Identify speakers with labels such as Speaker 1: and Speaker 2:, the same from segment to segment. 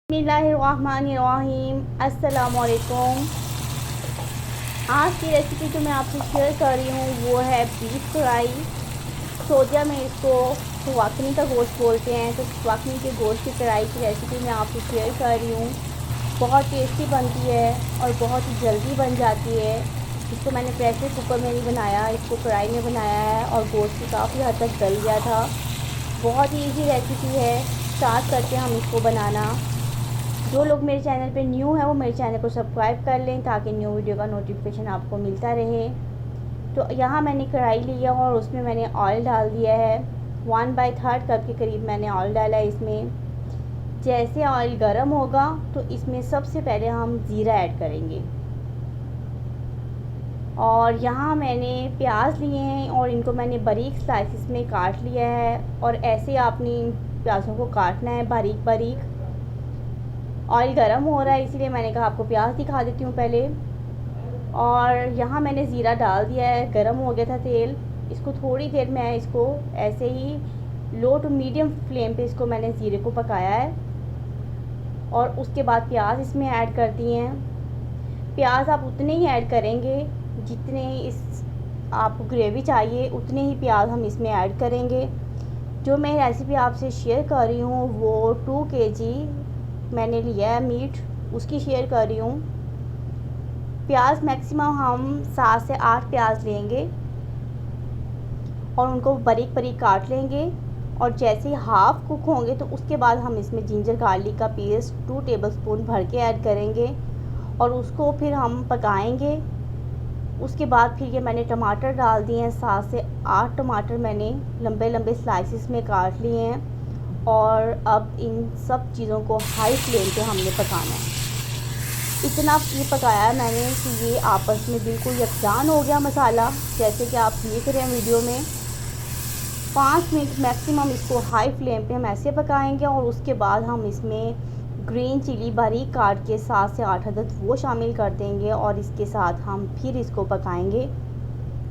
Speaker 1: बिस्मिल्लाहिर्रहमानिर्रहीम। अस्सलामुअलैकुम। आज की रेसिपी जो मैं आपसे शेयर कर रही हूँ वो है बीफ फ्राई। सोजा में इसको सुवाकनी का गोश्त बोलते हैं, तो सुवाकनी के गोश्त की फ्राई की रेसिपी मैं आपसे शेयर कर रही हूँ। बहुत टेस्टी बनती है और बहुत ही जल्दी बन जाती है। इसको मैंने प्रेशर कुकर में नहीं बनाया, इसको फ्राई में बनाया है और गोश्त भी काफ़ी हद तक गल गया था। बहुत ही ईजी रेसिपी है। स्टार्ट करते हैं हम इसको बनाना। जो लोग मेरे चैनल पे न्यू है वो मेरे चैनल को सब्सक्राइब कर लें ताकि न्यू वीडियो का नोटिफिकेशन आपको मिलता रहे। तो यहाँ मैंने कढ़ाई लिया और उसमें मैंने ऑयल डाल दिया है। 1/3 कप के करीब मैंने ऑयल डाला है इसमें। जैसे ऑयल गर्म होगा तो इसमें सबसे पहले हम ज़ीरा ऐड करेंगे। और यहाँ मैंने प्याज लिए हैं और इनको मैंने बारीक स्लाइसिस में काट लिया है और ऐसे आपने प्याज़ों को काटना है बारीक बारीक। ऑयल गर्म हो रहा है इसीलिए मैंने कहा आपको प्याज दिखा देती हूँ पहले। और यहाँ मैंने ज़ीरा डाल दिया है, गर्म हो गया था तेल। इसको थोड़ी देर मैं इसको ऐसे ही लो टू मीडियम फ्लेम पे इसको मैंने ज़ीरे को पकाया है। और उसके बाद प्याज इसमें ऐड कर दिए हैं। प्याज आप उतने ही ऐड करेंगे जितने इस आपको ग्रेवी चाहिए, उतने ही प्याज हम इसमें ऐड करेंगे। जो मैं रेसिपी आपसे शेयर कर रही हूँ वो 2 kg मैंने लिया है मीट, उसकी शेयर कर रही हूँ। प्याज मैक्सिमम हम 7 से 8 प्याज लेंगे और उनको बारीक बारीक काट लेंगे। और जैसे ही हाफ़ कुक होंगे तो उसके बाद हम इसमें जिंजर गार्लिक का पेस्ट 2 टेबलस्पून भर के ऐड करेंगे और उसको फिर हम पकाएंगे। उसके बाद फिर ये मैंने टमाटर डाल दिए हैं। 7 से 8 टमाटर मैंने लंबे लंबे स्लाइसिस में काट लिए हैं। और अब इन सब चीज़ों को हाई फ्लेम पे हमने पकाना है। इतना ये पकाया है मैंने कि ये आपस में बिल्कुल यकजान हो गया मसाला, जैसे कि आप देख रहे हैं वीडियो में। 5 मिनट मैक्सिमम इसको हाई फ्लेम पे हम ऐसे पकाएंगे। और उसके बाद हम इसमें ग्रीन चिली बारीक काट के 7 से 8 अदद वो शामिल कर देंगे और इसके साथ हम फिर इसको पकाएंगे।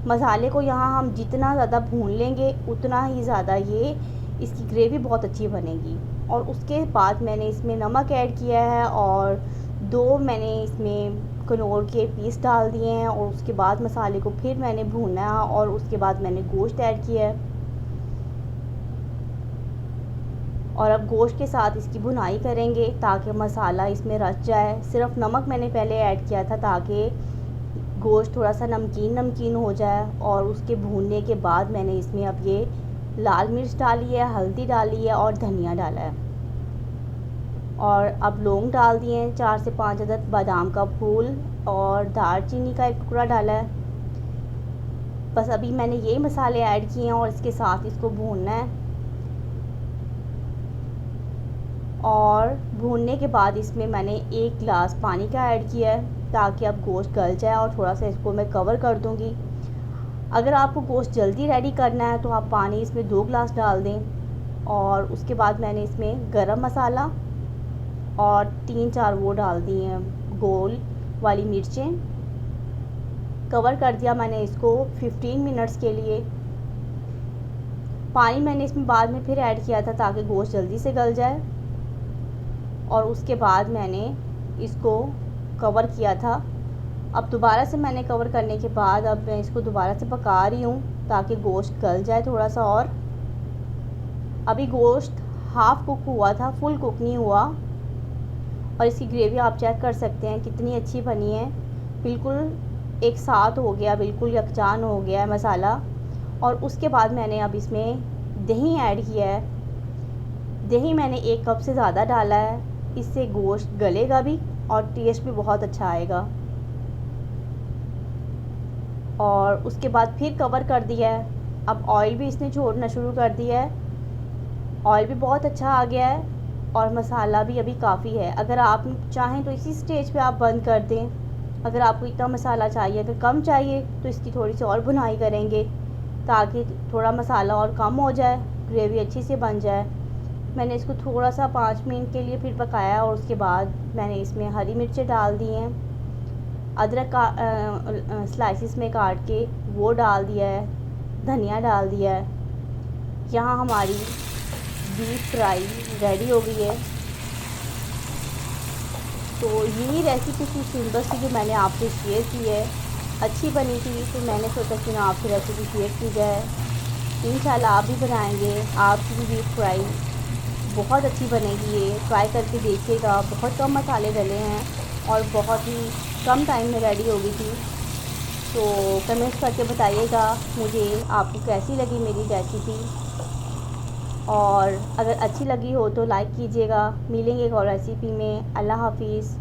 Speaker 1: मसाले को यहाँ हम जितना ज़्यादा भून लेंगे उतना ही ज़्यादा ये इसकी ग्रेवी बहुत अच्छी बनेगी। और उसके बाद मैंने इसमें नमक ऐड किया है और 2 मैंने इसमें कनौर के पीस डाल दिए हैं। और उसके बाद मसाले को फिर मैंने भूना और उसके बाद मैंने गोश्त ऐड किया है। और अब गोश्त के साथ इसकी भुनाई करेंगे ताकि मसाला इसमें रच जाए। सिर्फ नमक मैंने पहले ऐड किया था ताकि गोश्त थोड़ा सा नमकीन नमकीन हो जाए। और उसके भूनने के बाद मैंने इसमें अब ये लाल मिर्च डाली है, हल्दी डाली है और धनिया डाला है। और अब लौंग डाल दिए हैं, 4 से 5 अदद बादाम का फूल और दालचीनी का एक टुकड़ा डाला है। बस अभी मैंने यही मसाले ऐड किए हैं और इसके साथ इसको भूनना है। और भूनने के बाद इसमें मैंने 1 गिलास पानी का ऐड किया है ताकि अब गोश्त गल जाए। और थोड़ा सा इसको मैं कवर कर दूँगी। अगर आपको गोश्त जल्दी रेडी करना है तो आप पानी इसमें 2 गिलास डाल दें। और उसके बाद मैंने इसमें गरम मसाला और 3-4 वो डाल दिए हैं गोल वाली मिर्चें। कवर कर दिया मैंने इसको 15 मिनट्स के लिए। पानी मैंने इसमें बाद में फिर ऐड किया था ताकि गोश्त जल्दी से गल जाए। और उसके बाद मैंने इसको कवर किया था। अब दोबारा से मैंने कवर करने के बाद अब मैं इसको दोबारा से पका रही हूँ ताकि गोश्त गल जाए थोड़ा सा। और अभी गोश्त हाफ़ कुक हुआ था, फुल कुक नहीं हुआ। और इसकी ग्रेवी आप चेक कर सकते हैं कितनी अच्छी बनी है। बिल्कुल एक साथ हो गया, बिल्कुल यकजान हो गया है मसाला। और उसके बाद मैंने अब इसमें दही ऐड किया है। दही मैंने 1 कप से ज़्यादा डाला है, इससे गोश्त गलेगा भी और टेस्ट भी बहुत अच्छा आएगा। और उसके बाद फिर कवर कर दिया है। अब ऑयल भी इसने छोड़ना शुरू कर दिया है। ऑयल भी बहुत अच्छा आ गया है और मसाला भी अभी काफ़ी है। अगर आप चाहें तो इसी स्टेज पे आप बंद कर दें। अगर आपको इतना मसाला चाहिए, अगर कम चाहिए तो इसकी थोड़ी सी और भुनाई करेंगे ताकि थोड़ा मसाला और कम हो जाए, ग्रेवी अच्छी से बन जाए। मैंने इसको थोड़ा सा 5 मिनट के लिए फिर पकाया और उसके बाद मैंने इसमें हरी मिर्चें डाल दी हैं। अदरक का स्लाइसिस में काट के वो डाल दिया है, धनिया डाल दिया है। यहाँ हमारी बीफ फ्राई रेडी हो गई है। तो यही रेसिपी थी सिंपल सी जो मैंने आपसे शेयर की है। अच्छी बनी थी तो मैंने सोचा कि ना आपसे रेसिपी शेयर की जाए। इंशाल्लाह आप भी बनाएंगे, आपकी भी बीफ फ्राई बहुत अच्छी बनेगी। ये ट्राई करके देखिएगा। बहुत कम मसाले डले हैं और बहुत ही कम टाइम में रेडी हो गई थी। तो कमेंट्स करके बताइएगा मुझे आपको कैसी लगी मेरी रेसिपी, और अगर अच्छी लगी हो तो लाइक कीजिएगा। मिलेंगे एक और रेसिपी में। अल्लाह हाफिज़।